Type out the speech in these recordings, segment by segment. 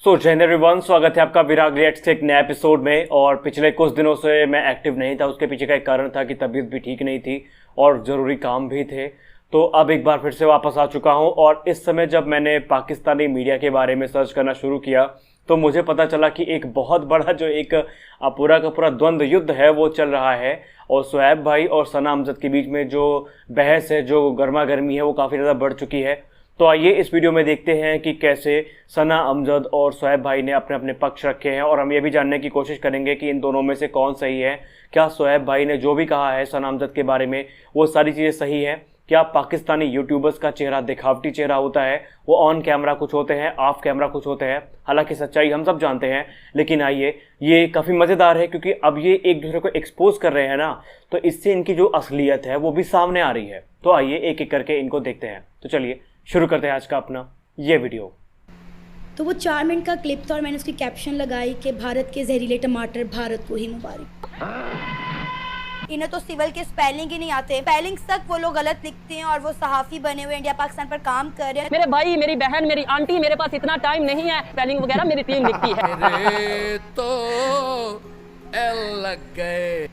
जय हिंद एवरीवन, स्वागत है आपका विराग रिएक्ट्स के एक नए एपिसोड में। और पिछले कुछ दिनों से मैं एक्टिव नहीं था, उसके पीछे का एक कारण था कि तबीयत भी ठीक नहीं थी और ज़रूरी काम भी थे। तो अब एक बार फिर से वापस आ चुका हूं। और इस समय जब मैंने पाकिस्तानी मीडिया के बारे में सर्च करना शुरू किया तो मुझे पता चला कि एक बहुत बड़ा जो एक पूरा का पूरा द्वंद्व युद्ध है वो चल रहा है। और शुएब भाई और सना अमजद के बीच में जो बहस है, जो गर्मा गर्मी है, वो काफ़ी ज़्यादा बढ़ चुकी है। तो आइए इस वीडियो में देखते हैं कि कैसे सना अमजद और शुएब भाई ने अपने अपने पक्ष रखे हैं। और हम ये भी जानने की कोशिश करेंगे कि इन दोनों में से कौन सही है। क्या शुएब भाई ने जो भी कहा है सना अमजद के बारे में वो सारी चीज़ें सही हैं? क्या पाकिस्तानी यूट्यूबर्स का चेहरा दिखावटी चेहरा होता है, वो ऑन कैमरा कुछ होते हैं, ऑफ कैमरा कुछ होते हैं? हालांकि सच्चाई हम सब जानते हैं, लेकिन आइए, ये काफ़ी मज़ेदार है क्योंकि अब ये एक दूसरे को एक्सपोज कर रहे हैं ना, तो इससे इनकी जो असलियत है वो भी सामने आ रही है। तो आइए एक एक करके इनको देखते हैं। तो चलिए शुरू करते हैं आज का अपना ये वीडियो। तो वो 4 मिनट का क्लिप था और मैंने उसकी कैप्शन लगाई कि भारत के जहरीले टमाटर भारत को ही मुबारक। इन्हें तो सिविल के स्पेलिंग ही नहीं आते, स्पेलिंग्स तक वो लोग गलत लिखते हैं और वो सहाफ़ी बने हुए इंडिया पाकिस्तान पर काम कर रहे हैं। मेरे भाई, मेरी बहन, मेरी आंटी, मेरे पास इतना टाइम नहीं है, स्पेलिंग वगैरह मेरी टीम लिखती है। तो लग गए।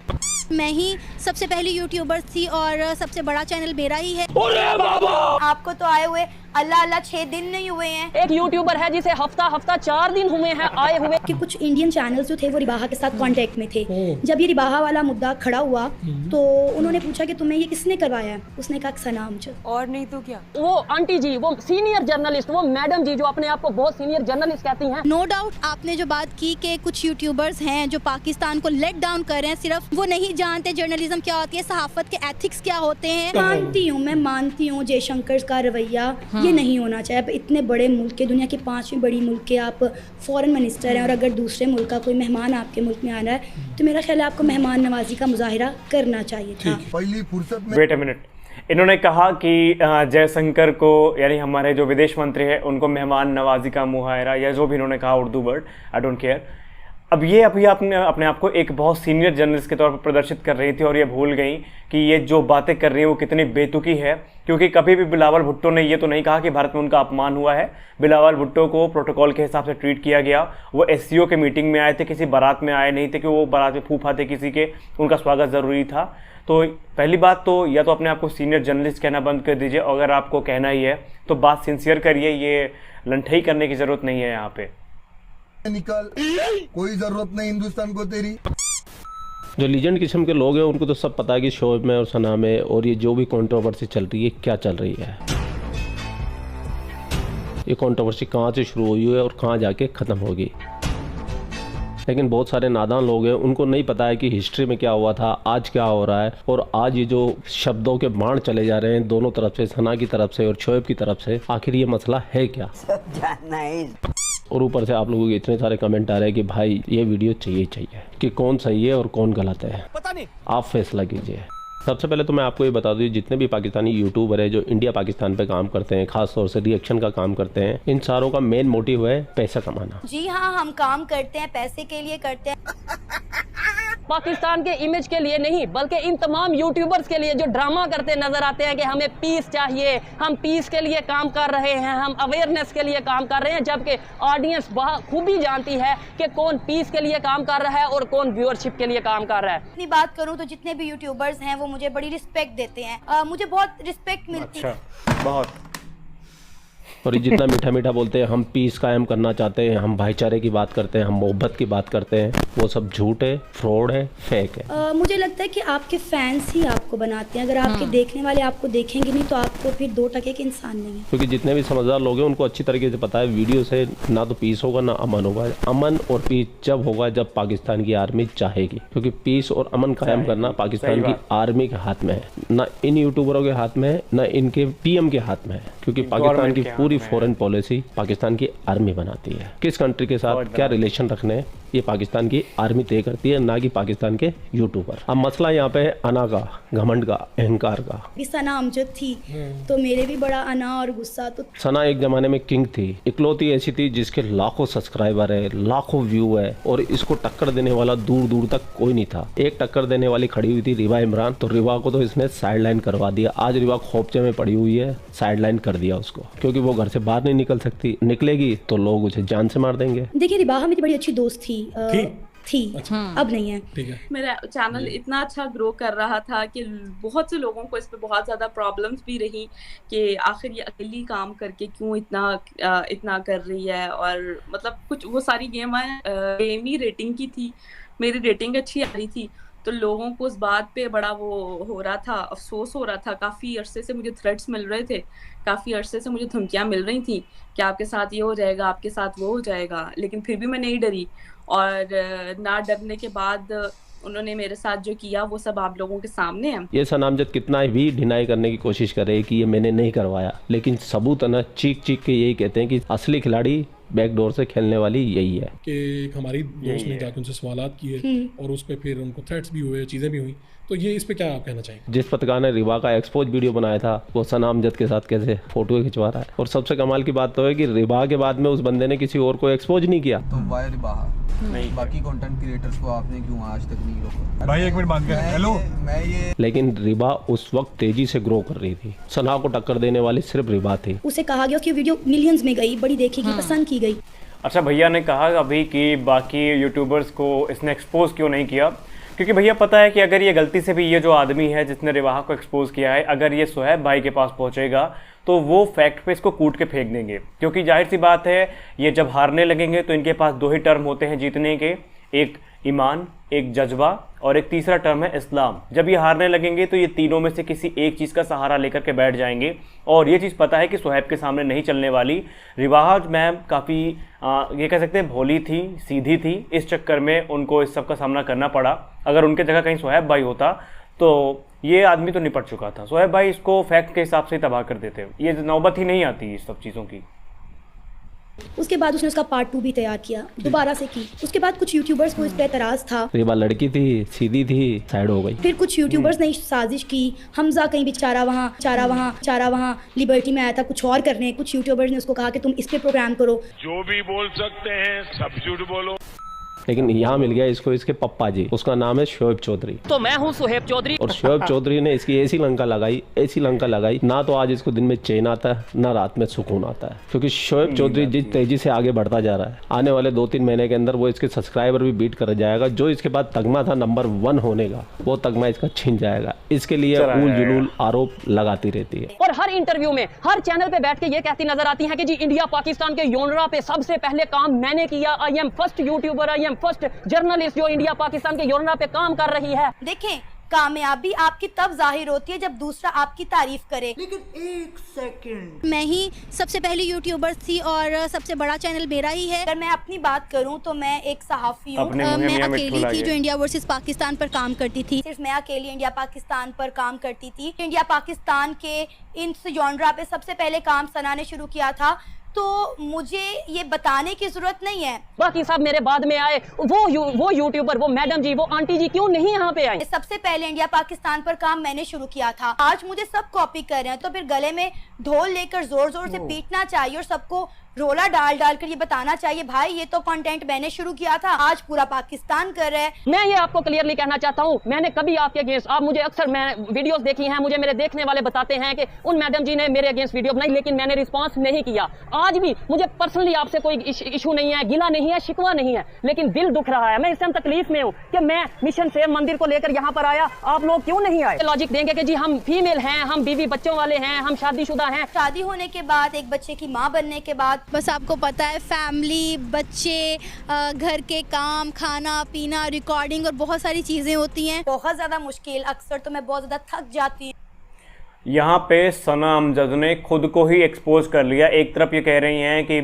मैं ही सबसे पहली यूट्यूबर थी और सबसे बड़ा चैनल मेरा ही है। आपको तो आए हुए अल्लाह अल्लाह 6 दिन नहीं हुए हैं। एक यूट्यूबर है जिसे हफ्ता 4 दिन हुए हैं आए हुए। कि कुछ इंडियन चैनल्स जो थे वो रिबाहा के साथ कांटेक्ट में थे। जब ये रिबाहा वाला मुद्दा खड़ा हुआ तो उन्होंने पूछा कि तुम्हें ये किसने करवाया है? उसने कहा सना अमजद। और नहीं तो क्या, वो आंटी जी, वो सीनियर जर्नलिस्ट, वो मैडम जी जो अपने आप को बहुत सीनियर जर्नलिस्ट कहती हैं। नो डाउट आपने जो बात की कि कुछ यूट्यूबर्स हैं जो पाकिस्तान को लेट डाउन कर रहे हैं, सिर्फ वो नहीं जानते जर्नलिज्म क्या होती है, सहाफत के एथिक्स क्या होते हैं। मैं मानती हूँ जयशंकर का रवैया ये नहीं होना चाहिए। अब इतने बड़े मुल्क के, दुनिया की 5वीं बड़ी मुल्क के आप फॉरेन मिनिस्टर हैं और अगर दूसरे मुल्क का कोई मेहमान आपके मुल्क में आना है तो मेरा ख्याल है आपको मेहमान नवाजी का मुजाहिरा करना चाहिए था। पहली फुर्सत में वेट अ मिनट, इन्होंने कहा कि जयशंकर को, यानी हमारे जो विदेश मंत्री हैं, उनको मेहमान नवाजी का मुहायरा, या जो भी इन्होंने कहा Urdu word, I don't care. अब ये अभी आपने अपने आप को एक बहुत सीनियर जर्नलिस्ट के तौर पर प्रदर्शित कर रही थी और ये भूल गई कि ये जो बातें कर रही है वो कितनी बेतुकी है। क्योंकि कभी भी बिलावल भुट्टो ने ये तो नहीं कहा कि भारत में उनका अपमान हुआ है। बिलावल भुट्टो को प्रोटोकॉल के हिसाब से ट्रीट किया गया। वो एससीओ के मीटिंग में आए थे, किसी बारात में आए नहीं थे कि वो बारात में फूफा थे किसी के, उनका स्वागत ज़रूरी था। तो पहली बात तो या तो अपने आप को सीनियर जर्नलिस्ट कहना बंद कर दीजिए, अगर आपको कहना ही है तो बात सिंसियर करिए। ये लंठई करने की ज़रूरत नहीं है यहाँ पे। निकल, कोई जरूरत नहीं हिंदुस्तान को तेरी। जो लीजेंड किस्म के लोग हैं उनको तो सब पता है कि शोएब में और सना में और ये जो भी कंट्रोवर्सी चल रही है क्या चल रही है। ये कंट्रोवर्सी कहाँ से शुरू हुई है और कहाँ जाके ख़त्म होगी। लेकिन बहुत सारे नादान लोग हैं, उनको नहीं पता है कि हिस्ट्री में क्या हुआ था, आज क्या हो रहा है। और आज ये जो शब्दों के बाण चले जा रहे हैं दोनों तरफ से, सना की तरफ से और शोएब की तरफ से, आखिर ये मसला है क्या। और ऊपर से आप लोगों के इतने सारे कमेंट आ रहे हैं कि भाई ये वीडियो चाहिए कि कौन सही है और कौन गलत है, पता नहीं, आप फैसला कीजिए। सबसे पहले तो मैं आपको ये बता दूं, जितने भी पाकिस्तानी यूट्यूबर है जो इंडिया पाकिस्तान पे काम करते हैं, खास तौर से रिएक्शन का काम करते हैं, इन सारों का मेन मोटिव है पैसा कमाना। जी हाँ, हम काम करते हैं, पैसे के लिए करते हैं। पाकिस्तान के इमेज के लिए नहीं, बल्कि इन तमाम यूट्यूबर्स के लिए जो ड्रामा करते नजर आते हैं कि हमें पीस चाहिए, हम पीस के लिए काम कर रहे हैं, हम अवेयरनेस के लिए काम कर रहे हैं, जबकि ऑडियंस खूबी जानती है कि कौन पीस के लिए काम कर रहा है और कौन व्यूअरशिप के लिए काम कर रहा है। अपनी बात करूं तो जितने भी यूट्यूबर्स हैं वो मुझे बड़ी रिस्पेक्ट देते हैं, मुझे बहुत रिस्पेक्ट मिलती है। बहुत। और ये जितना मीठा मीठा बोलते हैं हम पीस कायम करना चाहते हैं, हम भाईचारे की बात करते हैं, हम मोहब्बत की बात करते हैं, वो सब झूठ है, फ्रॉड है, फेक है। मुझे लगता है कि आपके फैंस ही आपको बनाते हैं। अगर आपके देखने वाले आपको देखेंगे नहीं तो आपको फिर 2 टके के इंसान नहीं है। क्योंकि जितने भी समझदार लोग हैं उनको अच्छी तरीके से पता है वीडियो से ना तो पीस होगा ना अमन होगा। अमन और पीस जब होगा जब पाकिस्तान की आर्मी चाहेगी, क्योंकि पीस और अमन कायम करना पाकिस्तान की आर्मी के हाथ में है, ना इन यूट्यूबरों के हाथ में है, ना इनके पीएम के हाथ में है। क्योंकि पाकिस्तान की पूरी फॉरेन पॉलिसी पाकिस्तान की आर्मी बनाती है। किस कंट्री के साथ क्या रिलेशन रखने हैं ये पाकिस्तान की आर्मी तय करती है, ना कि पाकिस्तान के यूट्यूबर। अब मसला यहाँ पे है अना का, घमंड का, अहंकार का। सना अमजद थी तो मेरे भी बड़ा अना और गुस्सा। तो सना एक जमाने में किंग थी, इकलौती ऐसी थी जिसके लाखों सब्सक्राइबर है, लाखों व्यू है, और इसको टक्कर देने वाला दूर दूर तक कोई नहीं था। एक टक्कर देने वाली खड़ी हुई थी रिवा इमरान, तो रिवा को तो इसने साइडलाइन करवा दिया। आज रिवा खोपचे में पड़ी हुई है, साइडलाइन कर कर दिया उसको, क्योंकि वो घर से बाहर नहीं निकल सकती, निकलेगी तो लोग उसे जान से मार देंगे। देखिए रिबाहा मेरी बड़ी अच्छी दोस्त थी अच्छा। अब नहीं है। ठीक है। मेरा चैनल इतना अच्छा ग्रो कर रहा था कि बहुत से लोगों को इस पे बहुत ज़्यादा प्रॉब्लम्स भी रही कि आखिर ये अकेली काम करके क्यों इतना कर रही है, और मतलब कुछ वो सारी गेम ही रेटिंग की थी, मेरी रेटिंग अच्छी आ रही थी, तो लोगों को उस बात पे बड़ा वो हो रहा था, अफसोस हो रहा था। काफ़ी अरसे से मुझे थ्रेट्स मिल रहे थे, काफ़ी अरसे से मुझे धमकियाँ मिल रही थी कि आपके साथ ये हो जाएगा, आपके साथ वो हो जाएगा, लेकिन फिर भी मैं नहीं डरी। और ना डरने के बाद उन्होंने मेरे साथ जो किया वो सब आप लोगों के सामने है। ये सनामजद कितना भी डिनाई करने की कोशिश करे कि ये मैंने नहीं करवाया, लेकिन सबूत है ना चीख के यही कहते हैं कि असली खिलाड़ी बैकडोर से खेलने वाली यही है। कि एक हमारी दोस्त ने जाके उनसे सवालात किए और उस पर फिर उनको थ्रेट्स भी हुए, चीज़ें भी हुई, तो ये इस पे क्या आप कहना चाहेंगे? जिस पत्रकार ने रिबा का एक्सपोज वीडियो बनाया था वो सनामजद के साथ कैसे फोटो खिंचवा रहा है, और सबसे कमाल की बात तो है कि रिबा के बाद में उस बंदे ने किसी और को एक्सपोज नहीं किया। तो वाई रिबाहा नहीं, बाकी कंटेंट क्रिएटर्स को आपने क्यों आज तक नहीं रोका? भाई एक मिनट बात करें। हेलो, मैं ये लेकिन रिबा उस वक्त तेजी से ग्रो कर रही थी, सना को टक्कर देने वाली सिर्फ रिबा थी। उसे कहा गया कि वीडियो मिलियंस में गई, बड़ी देखी गई, पसंद की गई। अच्छा, भैया ने कहा अभी कि बाकी यूट्यूबर्स को इसने एक्सपोज क्यों नहीं किया, क्योंकि भैया पता है कि अगर ये गलती से भी ये जो आदमी है जिसने रिबाहा को एक्सपोज किया है, अगर ये सुहैब भाई के पास पहुंचेगा तो वो फैक्ट पे इसको कूट के फेंक देंगे, क्योंकि जाहिर सी बात है ये जब हारने लगेंगे तो इनके पास दो ही टर्म होते हैं जीतने के, एक ईमान, एक जज्बा, और एक तीसरा टर्म है इस्लाम। जब ये हारने लगेंगे तो ये तीनों में से किसी एक चीज़ का सहारा लेकर के बैठ जाएंगे, और ये चीज़ पता है कि सुहैब के सामने नहीं चलने वाली। रिबाहा मैम काफ़ी ये कह सकते हैं भोली थी, सीधी थी, इस चक्कर में उनको इस सब का सामना करना पड़ा। अगर उनके जगह कहीं सुहैब भाई होता तो ये आदमी तो निपट चुका था। सुहैब भाई इसको फैक्ट के हिसाब से तबाह कर देते, ये नौबत ही नहीं आती इस सब चीज़ों की। उसके बाद उसने उसका पार्ट 2 भी तैयार किया, दोबारा से की। उसके बाद कुछ यूट्यूबर्स को इस पे एतराज़ था, रिबा लड़की थी, सीधी थी, साइड हो गई। फिर कुछ यूट्यूबर्स ने साजिश की, हमजा कहीं बेचारा वहाँ लिबर्टी में आया था कुछ और करने, कुछ यूट्यूबर्स ने उसको कहा कि तुम इस पे प्रोग्राम करो। जो भी बोल सकते हैं सब झूठ बोलो। लेकिन यहाँ मिल गया इसको इसके पप्पा जी, उसका नाम है शोएब चौधरी। तो मैं हूँ सुहेब चौधरी, और शोएब चौधरी ने इसकी ऐसी लंका लगाई ना, तो आज इसको दिन में चैन आता है ना रात में सुकून आता है, क्योंकि शोएब चौधरी जिस तेजी से आगे बढ़ता जा रहा है, आने वाले 2-3 महीने के अंदर वो इसके सब्सक्राइबर भी बीट कर जाएगा। जो इसके बाद तगमा था नंबर 1 होने का, वो तगमा इसका छिन जाएगा। इसके लिए ऊल जुलूल आरोप लगाती रहती है, और हर इंटरव्यू में हर चैनल पे बैठ के ये कहती नजर आती है कि जी इंडिया पाकिस्तान के योनरा पे सबसे पहले काम मैंने किया, I am first YouTuber, I am first journalist जो इंडिया पाकिस्तान के योजना पे काम कर रही है। देखें, कामयाबी आपकी तब जाहिर होती है जब दूसरा आपकी तारीफ करे। लेकिन एक सेकंड, मैं ही सबसे पहली यूट्यूबर थी और सबसे बड़ा चैनल मेरा ही है। अगर मैं अपनी बात करूं तो मैं एक सहाफ़ी हूँ। मैं अकेली थी जो इंडिया वर्सेस पाकिस्तान पर काम करती थी। सिर्फ मैं अकेली इंडिया पाकिस्तान पर काम करती थी। इंडिया पाकिस्तान के इस जॉनरा पे सबसे पहले काम सना ने शुरू किया था, तो मुझे ये बताने की जरूरत नहीं है। बाकी सब मेरे बाद में आए, वो यूट्यूबर, वो मैडम जी, वो आंटी जी क्यों नहीं यहाँ पे आए? सबसे पहले इंडिया पाकिस्तान पर काम मैंने शुरू किया था। आज मुझे सब कॉपी कर रहे हैं, तो फिर गले में ढोल लेकर जोर जोर से पीटना चाहिए और सबको रोला डाल कर ये बताना चाहिए भाई ये तो कंटेंट मैंने शुरू किया था, आज पूरा पाकिस्तान कर रहा है। मैं ये आपको क्लियरली कहना चाहता हूँ, मैंने कभी आपके अगेंस्ट, आप मुझे अक्सर मैं वीडियोस देखी हैं, मुझे मेरे देखने वाले बताते हैं कि उन मैडम जी ने मेरे अगेंस्ट वीडियो बनाई, लेकिन मैंने रिस्पांस नहीं किया। आज भी मुझे पर्सनली आपसे कोई इशू नहीं है, गिला नहीं है, शिकवा नहीं है, लेकिन दिल दुख रहा है। मैं इस टाइम तकलीफ में हूँ कि मैं मिशन से मंदिर को लेकर यहाँ पर आया, आप लोग क्यों नहीं आए? लॉजिक देंगे कि जी हम फीमेल हैं, हम बीवी बच्चों वाले हैं, हम शादीशुदा हैं। शादी होने के बाद, एक बच्चे की माँ बनने के बाद, बस आपको पता है फैमिली, बच्चे, घर के काम, खाना पीना, रिकॉर्डिंग और बहुत सारी चीज़ें होती हैं। बहुत ज़्यादा मुश्किल, अक्सर तो मैं बहुत ज़्यादा थक जाती हूँ। यहाँ पे सना अमजद ने खुद को ही एक्सपोज कर लिया। एक तरफ ये कह रही हैं कि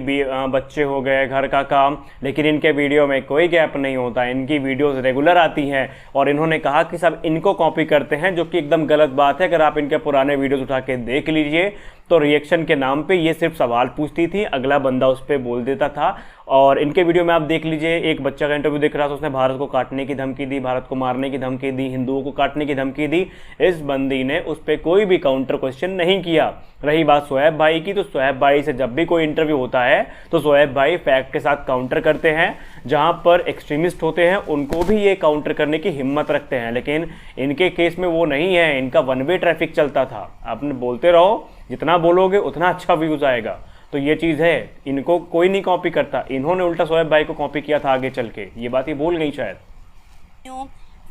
बच्चे हो गए, घर का काम, लेकिन इनके वीडियो में कोई गैप नहीं होता, इनकी वीडियोस रेगुलर आती हैं, और इन्होंने कहा कि सब इनको कॉपी करते हैं, जो कि एकदम गलत बात है। अगर आप इनके पुराने वीडियोस उठा के देख लीजिए तो रिएक्शन के नाम पे ये सिर्फ सवाल पूछती थी, अगला बंदा उस पर बोल देता था। और इनके वीडियो में आप देख लीजिए, एक बच्चा का इंटरव्यू दिख रहा था, उसने भारत को काटने की धमकी दी, भारत को मारने की धमकी दी, हिंदुओं को काटने की धमकी दी। इस बंदी ने उस पर कोई भी काउंटर क्वेश्चन नहीं किया। रही बात सुहैब भाई की, तो सुहैब भाई से जब भी कोई इंटरव्यू होता है तो सुहैब भाई फैक्ट के साथ काउंटर करते हैं। जहां पर एक्सट्रीमिस्ट होते हैं उनको भी ये काउंटर करने की हिम्मत रखते हैं, लेकिन इनके केस में वो नहीं है, इनका वन वे ट्रैफिक चलता था। आपने बोलते रहो, जितना बोलोगे उतना अच्छा व्यूज़ आएगा। तो ये चीज़ है, इनको कोई नहीं कॉपी करता, इन्होंने उल्टा शोएब भाई को कॉपी किया था आगे चल के, ये बात ही भूल गई शायद।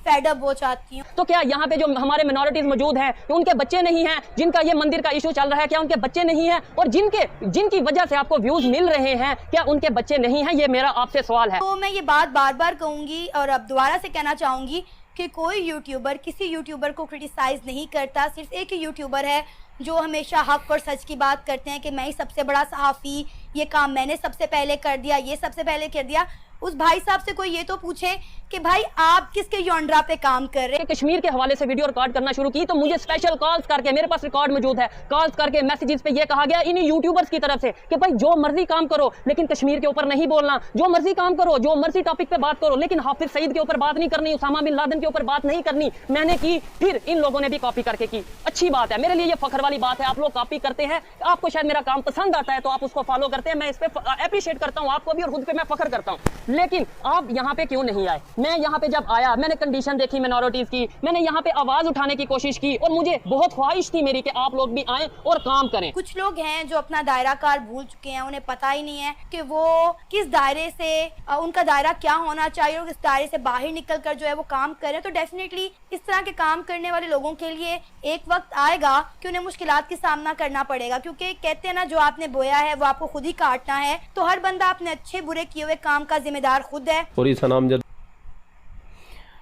फेड अप हो जाती हूँ। तो क्या यहाँ पे जो हमारे मिनॉरिटीज मौजूद हैं, उनके बच्चे नहीं हैं जिनका ये मंदिर का इशू चल रहा है? क्या उनके बच्चे नहीं हैं? और जिनकी वजह से आपको व्यूज मिल रहे हैं, क्या उनके बच्चे नहीं हैं? ये मेरा आपसे सवाल है। तो मैं ये बात बार बार कहूंगी और अब दोबारा से कहना चाहूंगी कि कोई यूट्यूबर किसी यूट्यूबर को क्रिटिसाइज नहीं करता। सिर्फ एक ही यूट्यूबर है जो हमेशा हक और सच की बात करते हैं कि मैं ही सबसे बड़ा सहाफ़ी, ये काम मैंने सबसे पहले कर दिया, ये सबसे पहले कर दिया। उस भाई साहब से कोई ये तो पूछे कि भाई आप किसके यॉन्ड्रा पे काम कर रहे हैं। कश्मीर के हवाले से वीडियो रिकॉर्ड करना शुरू की तो मुझे स्पेशल कॉल्स करके, मेरे पास रिकॉर्ड मौजूद है, कॉल्स करके मैसेजेस पे ये कहा गया इन यूट्यूबर्स की तरफ से कि भाई जो मर्जी काम करो लेकिन कश्मीर के ऊपर नहीं बोलना, जो मर्जी काम करो, जो मर्जी टॉपिक पे बात करो, लेकिन हाफिज सईद के ऊपर बात नहीं करनी, उसामा बिन लादेन के ऊपर बात नहीं करनी। मैंने की, फिर इन लोगों ने भी कॉपी करके की। अच्छी बात है, मेरे लिए ये फख्र वाली बात है। आप लोग कॉपी करते हैं, आपको शायद मेरा काम पसंद आता है तो आप उसको फॉलो करते हैं, मैं इस पे अप्रिशिएट करता हूँ आपको भी और खुद पे मैं फख्र करता हूँ। लेकिन आप यहाँ पे क्यों नहीं आए? मैं यहाँ पे जब आया, मैंने कंडीशन देखी मिनॉरिटीज की, मैंने यहाँ पे आवाज उठाने की कोशिश की और मुझे बहुत ख्वाहिश थी मेरी कि आप लोग भी आए और काम करें। कुछ लोग हैं जो अपना दायरा कार भूल चुके हैं, उन्हें पता ही नहीं है कि वो किस दायरे से, उनका दायरा क्या होना चाहिए और इस दायरे से बाहर निकल कर जो है वो काम करें। तो डेफिनेटली इस तरह के काम करने वाले लोगों के लिए एक वक्त आएगा कि उन्हें मुश्किलात का सामना करना पड़ेगा, क्योंकि कहते हैं ना, जो आपने बोया है वो आपको खुद ही काटना है। तो हर बंदा अपने अच्छे बुरे किए हुए काम का जिम्मेदार खुद है। और इस नामजद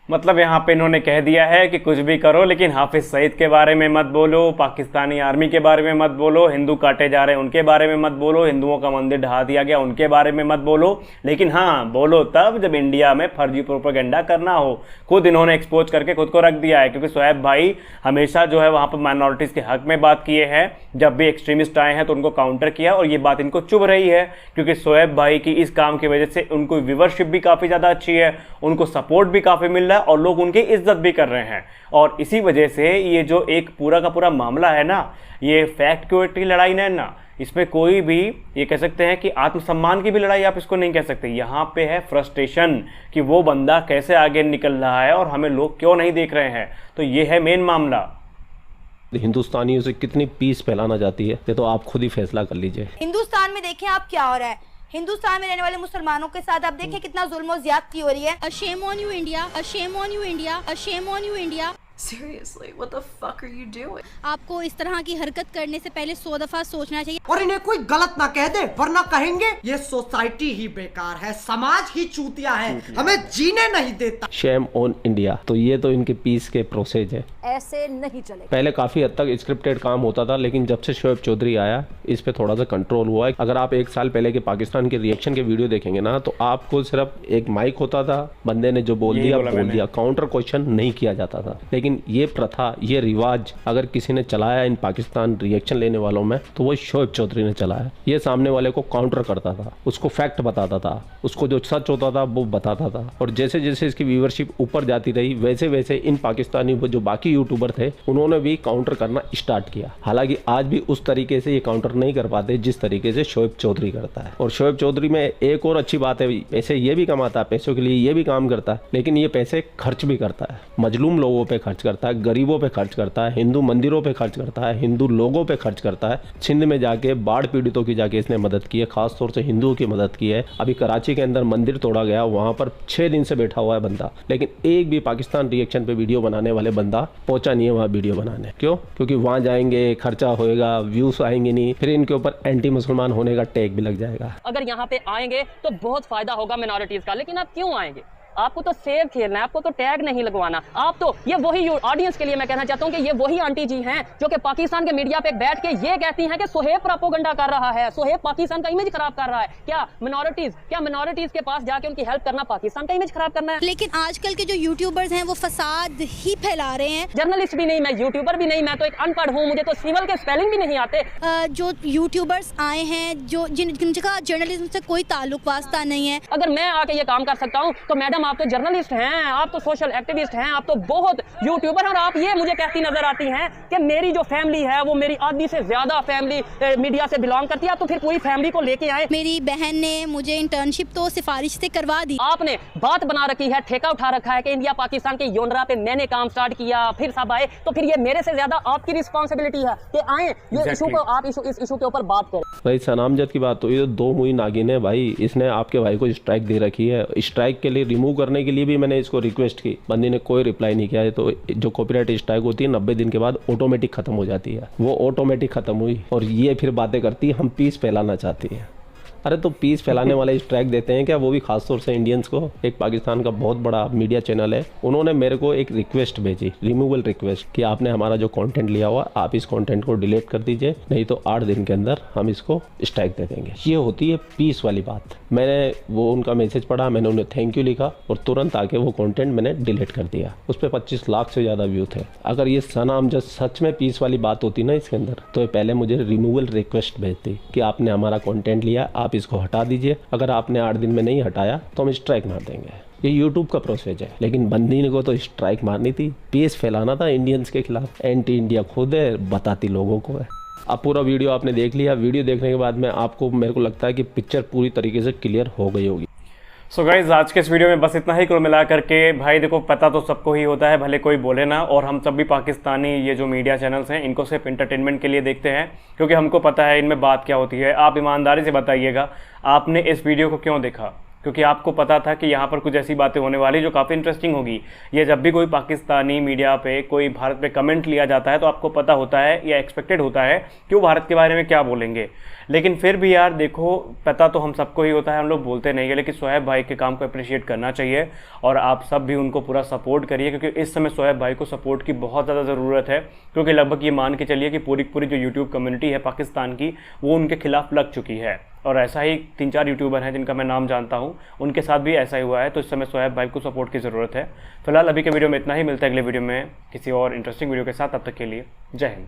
मतलब यहाँ पे इन्होंने कह दिया है कि कुछ भी करो लेकिन हाफिज सईद के बारे में मत बोलो, पाकिस्तानी आर्मी के बारे में मत बोलो, हिंदू काटे जा रहे हैं उनके बारे में मत बोलो, हिंदुओं का मंदिर ढहा दिया गया उनके बारे में मत बोलो। लेकिन हाँ, बोलो तब जब इंडिया में फर्जी प्रोपेगेंडा करना हो। खुद इन्होंने एक्सपोज करके खुद को रख दिया है, क्योंकि शोएब भाई हमेशा जो है वहाँ पर माइनॉरिटीज़ के हक में बात किए हैं। जब भी एक्सट्रीमिस्ट आए हैं तो उनको काउंटर किया और ये बात इनको चुभ रही है, क्योंकि शोएब भाई की इस काम की वजह से उनको व्यूवरशिप भी काफ़ी ज़्यादा अच्छी है, उनको सपोर्ट भी काफ़ी मिल रहा है और लोग उनकी इज्जत भी कर रहे हैं। और इसी वजह से ये जो एक पूरा का पूरा मामला है ना, ये फैक्ट की लड़ाई है ना, इसमें कोई भी ये कह सकते हैं कि आत्मसम्मान की भी लड़ाई आप इसको नहीं कह सकते। यहाँ पे है फ्रस्ट्रेशन कि वो बंदा कैसे आगे निकल रहा है और हमें लोग क्यों नहीं देख रहे हैं। तो ये है मेन मामला। हिंदुस्तानियों से कितनी पीस फैलाना चाहती है ये तो आप खुद ही फैसला कर लीजिए। हिंदुस्तान में देखें आप क्या हो रहा है, हिंदुस्तान में रहने वाले मुसलमानों के साथ आप देखें कितना जुल्म और ज्यादती हो रही है। A shame on you India, a shame on you India, a shame on you India. Seriously, what the fuck are you doing? आपको इस तरह की हरकत करने से पहले 100 दफा सोचना चाहिए। और इन्हें कोई गलत ना कह दे, वरना कहेंगे ये सोसाइटी ही बेकार है, समाज ही चूतिया है, हमें जीने नहीं देता। Shame on India. तो ये तो इनके पीस के प्रोसेस है, ऐसे नहीं चलेगा। पहले काफी हद तक स्क्रिप्टेड काम होता था, लेकिन जब से शोएब चौधरी आया इस पे थोड़ा सा कंट्रोल हुआ है। अगर आप 1 साल पहले के पाकिस्तान के रिएक्शन के वीडियो देखेंगे ना, तो आपको सिर्फ एक माइक होता था, बंदे ने जो बोल दिया, काउंटर क्वेश्चन नहीं किया जाता था। लेकिन ये प्रथा, ये रिवाज अगर किसी ने चलाया इन पाकिस्तान रिएक्शन लेने वालों में, तो वो शोएब चौधरी ने चलाया। ये सामने वाले को काउंटर करता था, उसको फैक्ट बताता था, उसको जो सच होता था वो बताता था। और जैसे जैसे इसकी व्यूअरशिप ऊपर जाती रही, वैसे वैसे इन पाकिस्तानी जो बाकी यूट्यूबर थे उन्होंने भी काउंटर करना स्टार्ट किया। हालांकि आज भी उस तरीके से ये काउंटर नहीं कर पाते जिस तरीके से शोएब चौधरी करता है। और शोएब चौधरी में एक और अच्छी बात है, पैसे ये भी कमाता है, पैसों के लिए ये भी काम करता है, लेकिन ये पैसे खर्च भी करता है। मजलूम लोगों पे खर्च करता है, गरीबों पे खर्च करता है, हिंदू मंदिरों पे खर्च करता है, हिंदू लोगों पे खर्च करता है। सिंध में जाके बाढ़ पीड़ितों की जाके इसने मदद की है, खासतौर से हिंदुओं की मदद की है। अभी कराची के अंदर मंदिर तोड़ा गया, वहां पर 6 दिन से बैठा हुआ है बंदा, लेकिन एक भी पाकिस्तान रिएक्शन पे वीडियो बनाने वाले बंदा पहुंचा नहीं है वहां वीडियो बनाने। क्यों? क्योंकि वहां जाएंगे, खर्चा होएगा, व्यूज आएंगे नहीं, फिर इनके ऊपर एंटी मुसलमान होने का टैग भी लग जाएगा। अगर यहाँ पे आएंगे तो बहुत फायदा होगा मिनॉरिटीज का, लेकिन आप क्यों आएंगे? आपको तो सेफ खेलना है, आपको तो टैग नहीं लगवाना। आप तो ये वही ऑडियंस के लिए मैं कहना चाहता हूँ कि ये वही आंटी जी हैं जो कि पाकिस्तान के मीडिया पे बैठ के ये कहती हैं कि सोहेब प्रोपेगेंडा कर रहा है, सोहेब पाकिस्तान का इमेज खराब कर रहा है। क्या मिनॉरिटीज के पास जाके उनकी हेल्प करना पाकिस्तान का इमेज खराब करना है? लेकिन आजकल के जो यूट्यूबर्स हैं वो फसाद ही फैला रहे हैं। जर्नलिस्ट भी नहीं, मैं यूट्यूबर भी नहीं, मैं तो एक अनपढ़ हूँ, मुझे तो सिविल के स्पेलिंग भी नहीं आते। जो यूट्यूबर्स आए हैं जो जिनका जर्नलिज्म से कोई ताल्लुक वास्ता नहीं है, अगर मैं आके ये काम कर सकता हूँ तो मैडम आप तो जर्नलिस्ट हैं, आप तो सोशल एक्टिविस्ट हैं, आप तो बहुत यूट्यूबर हैं, और आप ये मुझे कहती नजर आती हैं कि मेरी जो फैमिली है वो मेरी आधी से ज्यादा फैमिली मीडिया से बिलोंग करती है। तो फिर पूरी फैमिली को लेके आए। मेरी बहन ने मुझे इंटर्नशिप तो सिफारिश से करवा दी। आपने बात बना रखी है, ठेका उठा रखा है कि इंडिया पाकिस्तान के योनरा पे मैंने काम स्टार्ट किया, फिर सब आए, तो फिर ये मेरे से ज्यादा आपकी रिस्पॉन्सिबिलिटी है कि आए ये इशू को, आप इस इशू के ऊपर बात करें। भाई सनामजद की बात तो ये दो मुई नागिन है भाई, इसने आपके भाई को स्ट्राइक दे रखी है। स्ट्राइक के लिए रिमूव करने के लिए भी मैंने इसको रिक्वेस्ट की, बंदी ने कोई रिप्लाई नहीं किया है। तो जो कॉपीराइट स्ट्राइक होती है 90 दिन के बाद ऑटोमेटिक खत्म हो जाती है, वो ऑटोमेटिक खत्म हुई और ये फिर बातें करती हम पीस फैलाना चाहती है। अरे तो पीस फैलाने वाले स्ट्राइक देते हैं क्या वो भी, खासतौर से इंडियंस को। एक पाकिस्तान का बहुत बड़ा मीडिया चैनल है, उन्होंने मेरे को एक रिक्वेस्ट भेजी, रिमूवल रिक्वेस्ट, कि आपने हमारा जो कंटेंट लिया हुआ आप इस कंटेंट को डिलीट कर दीजिए, नहीं तो 8 दिन के अंदर हम इसको स्ट्राइक दे देंगे। ये होती है पीस वाली बात। मैंने वो उनका मैसेज पढ़ा, मैंने उन्हें थैंक यू लिखा और तुरंत आके वो कंटेंट मैंने डिलीट कर दिया। उस पर 25 लाख से ज़्यादा व्यू थे। अगर ये सनामजद सच में पीस वाली बात होती ना इसके अंदर, तो पहले मुझे रिमूवल रिक्वेस्ट भेजती कि आपने हमारा कंटेंट लिया, आप इसको हटा दीजिए, अगर आपने 8 दिन में नहीं हटाया तो हम स्ट्राइक मार देंगे। ये यूट्यूब का प्रोसेस है, लेकिन बंदी को तो स्ट्राइक मारनी थी, पीस फैलाना था इंडियंस के खिलाफ। एंटी इंडिया खुद है, बताती लोगों को है। अब पूरा वीडियो आपने देख लिया, वीडियो देखने के बाद में आपको, मेरे को लगता है कि पिक्चर पूरी तरीके से क्लियर हो गई होगी। सो गाइज आज के इस वीडियो में बस इतना ही। कुल मिला करके भाई देखो, पता तो सबको ही होता है, भले कोई बोले ना, और हम सब भी पाकिस्तानी ये जो मीडिया चैनल्स हैं इनको सिर्फ इंटरटेनमेंट के लिए देखते हैं, क्योंकि हमको पता है इनमें बात क्या होती है। आप ईमानदारी से बताइएगा आपने इस वीडियो को क्यों देखा, क्योंकि आपको पता था कि यहाँ पर कुछ ऐसी बातें होने वाली जो काफ़ी इंटरेस्टिंग होगी। ये जब भी कोई पाकिस्तानी मीडिया पे कोई भारत पे कमेंट लिया जाता है तो आपको पता होता है या एक्सपेक्टेड होता है कि वो भारत के बारे में क्या बोलेंगे। लेकिन फिर भी यार देखो, पता तो हम सबको ही होता है, हम लोग बोलते नहीं है, लेकिन शोएब भाई के काम को अप्रिशिएट करना चाहिए और आप सब भी उनको पूरा सपोर्ट करिए, क्योंकि इस समय शोएब भाई को सपोर्ट की बहुत ज़्यादा ज़रूरत है। क्योंकि लगभग ये मान के चलिए कि पूरी जो यूट्यूब कम्युनिटी है पाकिस्तान की, वो उनके खिलाफ लग चुकी है। और ऐसा ही 3-4 यूट्यूबर हैं जिनका मैं नाम जानता हूं, उनके साथ भी ऐसा ही हुआ है। तो इस समय शोएब भाई को सपोर्ट की ज़रूरत है। फिलहाल अभी के वीडियो में इतना ही, मिलता है अगले वीडियो में किसी और इंटरेस्टिंग वीडियो के साथ। तब तक के लिए जय हिंद।